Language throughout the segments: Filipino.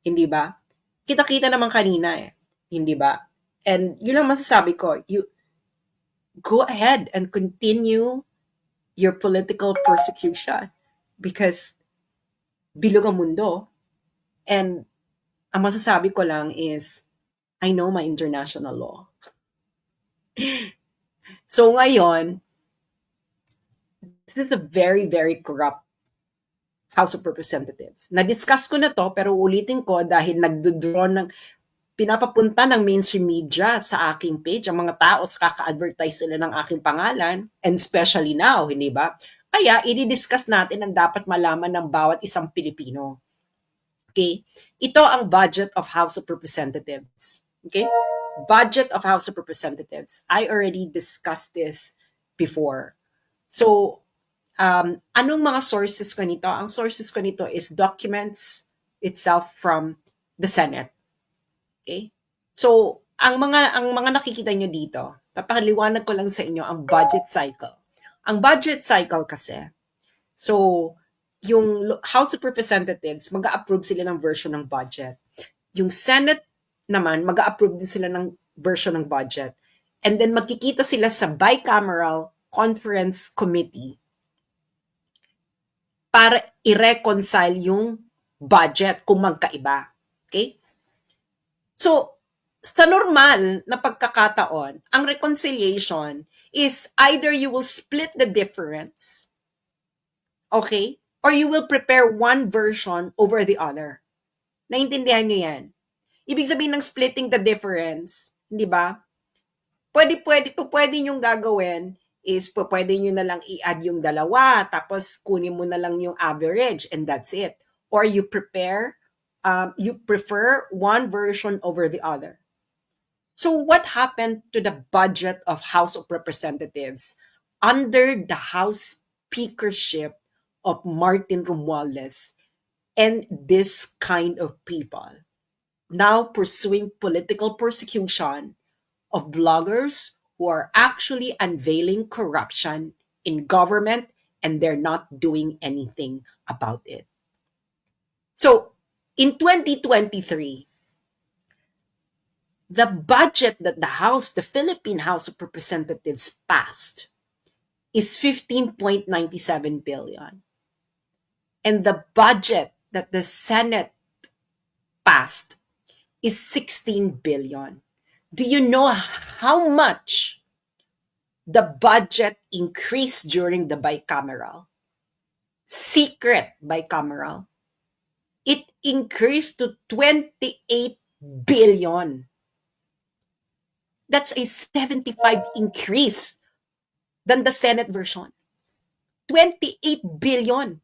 Hindi ba? Kita-kita naman kanina eh. Hindi ba? And yun lang masasabi ko, you go ahead and continue your political persecution because bilog ang mundo. And ang masasabi ko lang is, I know my international law. So ngayon, this is a very, very corrupt House of Representatives. Na-discuss ko na to, pero ulitin ko dahil nagdodraw ng pinapapunta ng mainstream media sa aking page, ang mga tao sa kaka-advertise sila ng aking pangalan, and especially now, hindi ba? Kaya, i-discuss natin ang dapat malaman ng bawat isang Pilipino. Okay? Ito ang budget of House of Representatives. Okay? Budget of House of Representatives. I already discussed this before. So, anong mga sources ko nito? Ang sources ko nito is documents itself from the Senate. Okay? So, ang mga nakikita nyo dito, papaliwanag ko lang sa inyo ang budget cycle. Ang budget cycle kasi, so, yung House of Representatives, mag-a-approve sila ng version ng budget. Yung Senate naman, mag-a-approve din sila ng version ng budget. And then magkikita sila sa bicameral conference committee para i-reconcile yung budget kung magkaiba. Okay? So, sa normal na pagkakataon, ang reconciliation is either you will split the difference, okay? Or you will prepare one version over the other. Naintindihan niyo yan? Ibig sabihin ng splitting the difference, di ba? Pwede niyong gagawin is pwede niyo na lang i-add yung dalawa, tapos kunin mo na lang yung average, and that's it. Or you prefer one version over the other. So what happened to the budget of House of Representatives under the House speakership of Martin Romualdez and this kind of people now pursuing political persecution of bloggers who are actually unveiling corruption in government and they're not doing anything about it. So, in 2023, the budget that the Philippine House of Representatives passed is 15.97 billion. And the budget that the Senate passed is 16 billion. Do you know how much the budget increased during the bicameral? Secret bicameral. It increased to 28 billion. That's a 75 increase than the Senate version. 28 billion.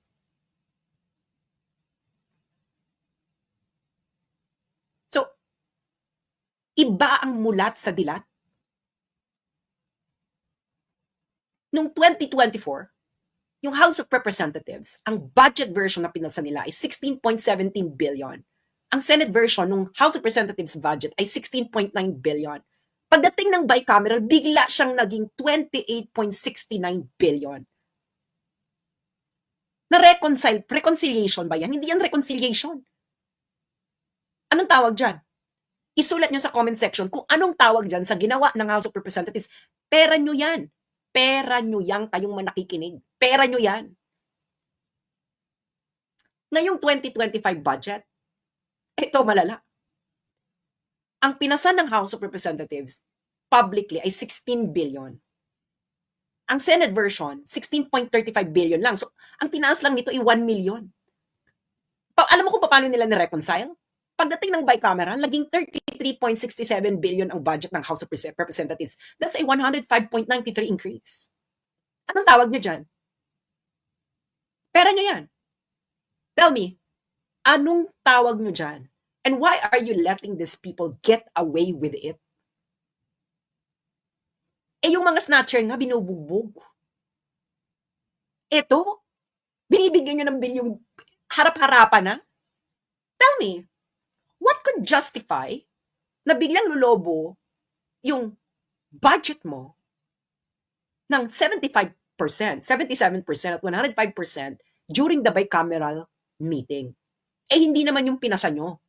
So, iba ang mulat sa dilat. Noong 2024, yung House of Representatives, ang budget version na pinasa nila ay 16.17 billion. Ang Senate version ng House of Representatives budget ay 16.9 billion. Pagdating ng bicameral, bigla siyang naging 28.69 billion. Reconciliation ba yan? Hindi yan reconciliation. Anong tawag dyan? Isulat nyo sa comment section kung anong tawag dyan sa ginawa ng House of Representatives. Pera nyo yan. Pera nyo yan kayong manakikinig. Pera nyo yan. Ngayong 2025 budget, ito malala. Ang pinasa ng House of Representatives publicly ay 16 billion. Ang Senate version, 16.35 billion lang. So, ang tinaas lang nito ay 1 million. Alam mo kung paano nila ni-reconcile? Pagdating ng bicameral, naging 33.67 billion ang budget ng House of Representatives. That's a 105.93 increase. Anong tawag niyo dyan? Pera nyo yan. Tell me, anong tawag nyo dyan? And why are you letting these people get away with it? Eh yung mga snatcher nga, binubugbog. Ito, binibigyan nyo ng bilyong harap-harapan na? Tell me, what could justify na biglang lulobo yung budget mo ng 75%, 77% at 105% during the bicameral meeting? Eh hindi naman yung pinasa nyo.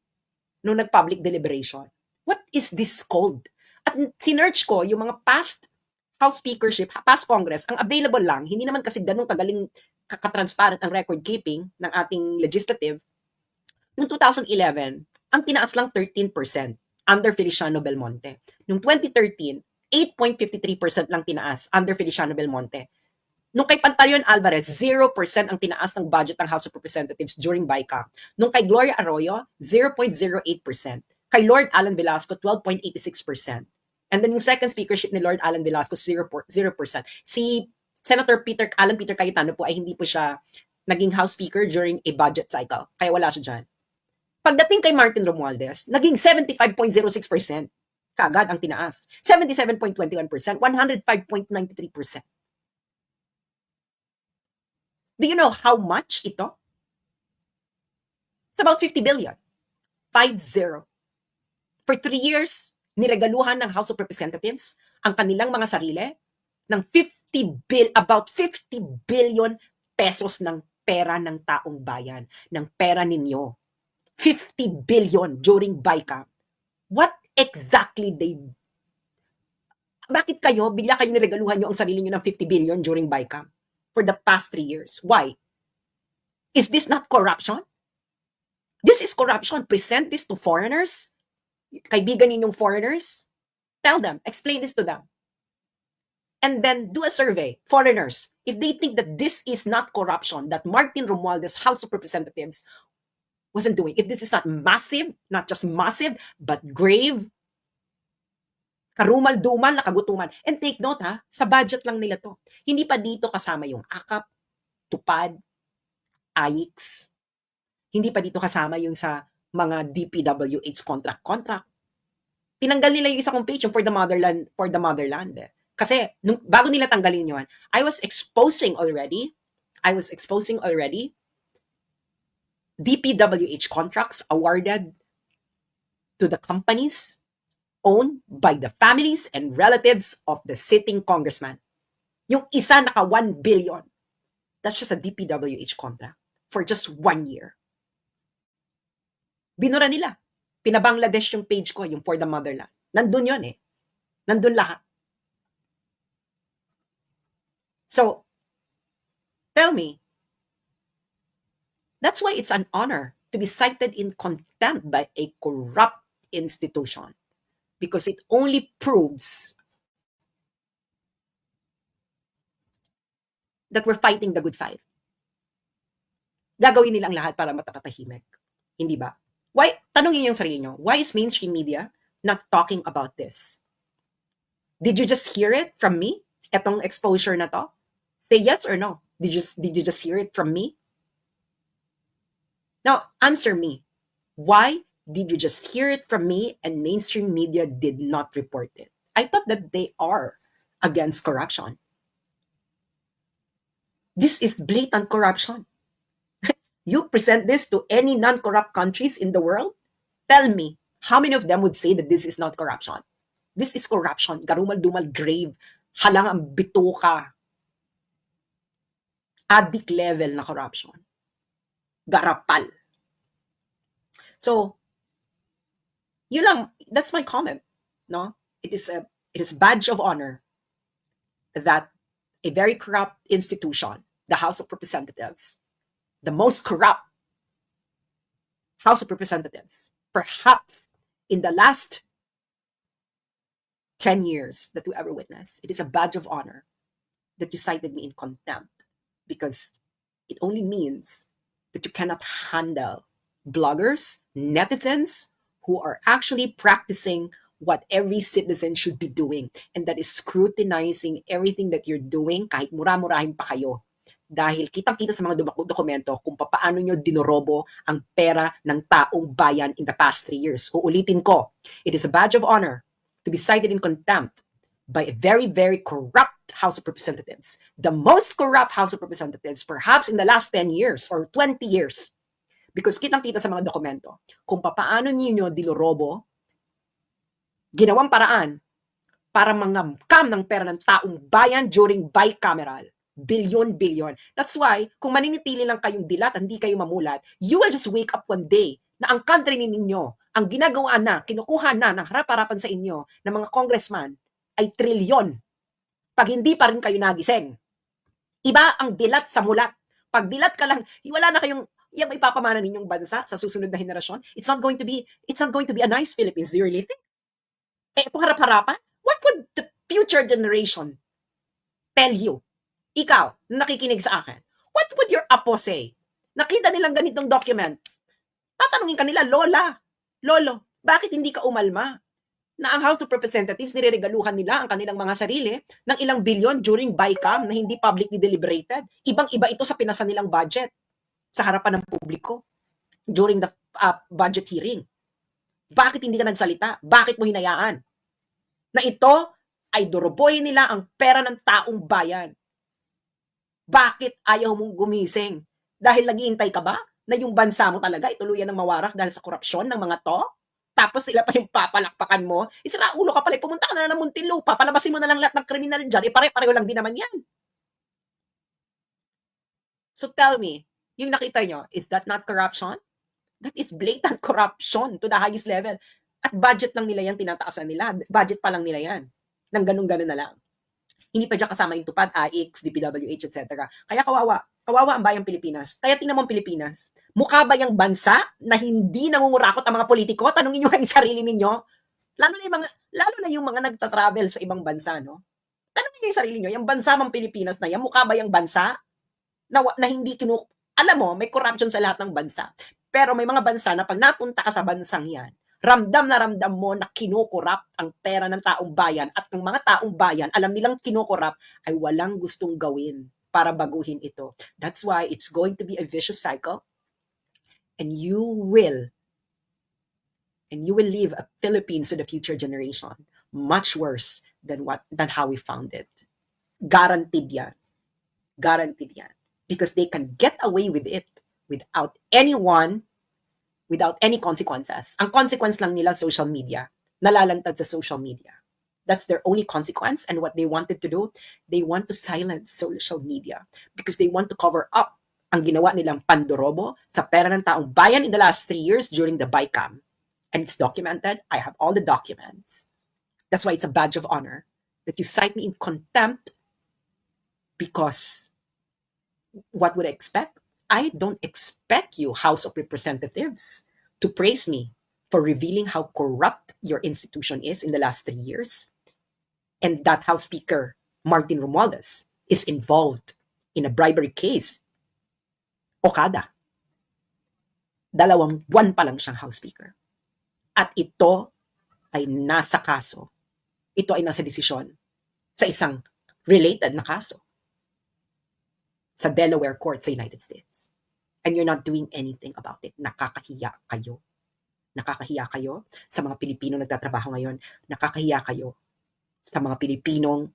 nung nag-public deliberation. What is this called? At sinerch ko yung mga past House speakership, past Congress, ang available lang, hindi naman kasi ganun kagaling kakatransparent ang record keeping ng ating legislative. Noong 2011, ang tinaas lang 13% under Feliciano Belmonte. Noong 2013, 8.53% lang tinaas under Feliciano Belmonte. Nung kay Pantaleon Alvarez, 0% ang tinaas ng budget ng House of Representatives during BICAM. Nung kay Gloria Arroyo, 0.08%. Kay Lord Alan Velasco, 12.86%. And then yung second speakership ni Lord Alan Velasco, 0%. Si Senator Alan Peter Cayetano po ay hindi po siya naging House Speaker during a budget cycle. Kaya wala siya dyan. Pagdating kay Martin Romualdez, naging 75.06%. Kaagad ang tinaas. 77.21%, 105.93%. Do you know how much ito? It's about 50 billion. 5-0. For 3 years, niregaluhan ng House of Representatives ang kanilang mga sarili ng about 50 billion pesos ng pera ng taong bayan, ng pera ninyo. 50 billion during BICAM. What exactly bakit bigla kayo niregaluhan nyo ang sarili nyo ng 50 billion during BICAM for the past 3 years? Why? Is this not corruption? This is corruption. Present this to foreigners. Kaibigan ninyong foreigners. Tell them, explain this to them. And then do a survey, foreigners, if they think that this is not corruption, that Martin Romualdez House of Representatives wasn't doing, if this is not massive, not just massive, but grave, karumal-dumal na kagutuman. And take note sa budget lang nila to. Hindi pa dito kasama yung AKAP, TUPAD, AIX. Hindi pa dito kasama yung sa mga DPWH contract. Tinanggal nila yung isa kong page, yung for the motherland. Kasi bago nila tanggalin yun, I was exposing already DPWH contracts awarded to the companies owned by the families and relatives of the sitting congressman. Yung isa naka 1 billion. That's just a DPWH contract for just 1 year. Binura nila. Pinabangladesh yung page ko, yung for the motherland. Nandun yun Nandun lahat. So, tell me, that's why it's an honor to be cited in contempt by a corrupt institution. Because it only proves that we're fighting the good fight. Gagawin nilang lahat para matapatahimik. Hindi ba? Why? Tanungin yung sarili nyo. Why is mainstream media not talking about this? Did you just hear it from me? Etong exposure na to? Say yes or no. Did you just hear it from me? Now, answer me. Why did you just hear it from me and mainstream media did not report it? I thought that they are against corruption. This is blatant corruption. You present this to any non-corrupt countries in the world? Tell me, how many of them would say that this is not corruption? This is corruption. Garumal-dumal, grave. Halang ang bituka. Addict level na corruption. Garapal. So, yun lang. That's my comment. No? It is a badge of honor that a very corrupt institution, the House of Representatives, the most corrupt House of Representatives, perhaps in the last 10 years that we ever witnessed. It is a badge of honor that you cited me in contempt because it only means that you cannot handle bloggers, netizens who are actually practicing what every citizen should be doing, and that is scrutinizing everything that you're doing kahit mura-murahin pa kayo. Dahil kitang-kita sa mga dokumento kung paano nyo dinorobo ang pera ng taong bayan in the past 3 years. Uulitin ko, it is a badge of honor to be cited in contempt by a very, very corrupt House of Representatives. The most corrupt House of Representatives perhaps in the last 10 years or 20 years. Because kitang-kita sa mga dokumento kung paano ninyo dinorobo, ginawang paraan para mangamkam ng pera ng taong bayan during bicameral. Bilyon. That's why, kung maninitili lang kayong dilat, hindi kayo mamulat, you will just wake up one day na ang country ninyo, ang ginagawa na, kinukuha na ng harap-harapan sa inyo ng mga congressman ay trilyon. Pag hindi pa rin kayo nagising. Iba ang dilat sa mulat. Pag dilat ka lang, wala na kayong yung ipapamana ninyong bansa sa susunod na henerasyon. It's not going to be a nice Philippines. Do you really think? Ito harap-harapan? What would the future generation tell you? Ikaw, na nakikinig sa akin. What would your apo say? Nakita nilang ganitong document. Tatanungin ka nila, Lolo, bakit hindi ka umalma? Na ang House of Representatives, nireregaluhan nila ang kanilang mga sarili ng ilang bilyon during BICAM na hindi publicly deliberated. Ibang-iba ito sa pinasa nilang budget sa harapan ng publiko during the budget hearing. Bakit hindi ka nagsalita? Bakit mo hinayaan? Na ito ay doroboy nila ang pera ng taong bayan. Bakit ayaw mong gumising? Dahil naghihintay ka ba na yung bansa mo talaga ituluyan ng mawarak dahil sa korupsyon ng mga to? Tapos sila pa yung papalakpakan mo. Isira ulo ka pala, pumunta ka na lang ng Muntinlupa, palabasin mo na lang lahat ng kriminal dyan, pare-pareho lang din naman yan. So tell me, yung nakita nyo, is that not corruption? That is blatant corruption to the highest level. At budget lang nila yan, tinataasan nila. Budget pa lang nila yan. Nang ganun-ganun na lang. Hindi pa dyan kasama yung tupad, AIX, DPWH, etc. Kaya kawawa ang bayang Pilipinas. Kaya tingnan mo ang Pilipinas. Mukha ba yung bansa na hindi nangungurakot ang mga politiko? Tanungin nyo yung sarili ninyo. Lalo na yung mga nagta-travel sa ibang bansa, no? Tanungin nyo yung sarili nyo, yung bansa mang Pilipinas na yan, mukha ba yung bansa na hindi alam mo, may corruption sa lahat ng bansa. Pero may mga bansa na pag napunta ka sa bansang yan, ramdam na ramdam mo na kinukurap ang pera ng taong bayan at ang mga taong bayan, alam nilang kinukurap ay walang gustong gawin para baguhin ito. That's why it's going to be a vicious cycle and you will leave a Philippines to the future generation much worse than how we found it. Guaranteed yan. Guaranteed yan. Because they can get away with it without any consequences. Ang consequence lang nila social media. Nalalantad sa social media. That's their only consequence. And what they wanted to do, they want to silence social media because they want to cover up ang ginawa nilang pandorobo sa pera ng taong bayan in the last 3 years during the BICAM. And it's documented. I have all the documents. That's why it's a badge of honor that you cite me in contempt because what would I expect? I don't expect you, House of Representatives, to praise me for revealing how corrupt your institution is in the last 3 years. And that House Speaker, Martin Romualdez, is involved in a bribery case. Okada. 2 buwan pa lang siyang House Speaker. At ito ay nasa kaso. Ito ay nasa desisyon sa isang related na kaso sa Delaware Court sa United States. And you're not doing anything about it. Nakakahiya kayo. Nakakahiya kayo sa mga Pilipinong nagtatrabaho ngayon. Nakakahiya kayo sa mga Pilipinong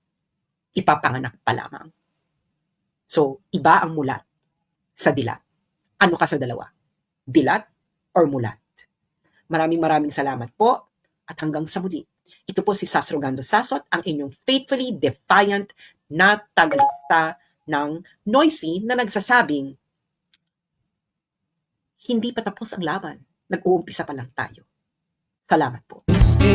ipapanganak pa lamang. So, iba ang mulat sa dilat. Ano ka sa dalawa? Dilat or mulat? Maraming salamat po at hanggang sa muli. Ito po si Sas Rogando Sasot, ang inyong faithfully defiant na tagalista ng Noisy na nagsasabing hindi pa tapos ang laban. Nag-uumpisa pa lang tayo. Salamat po.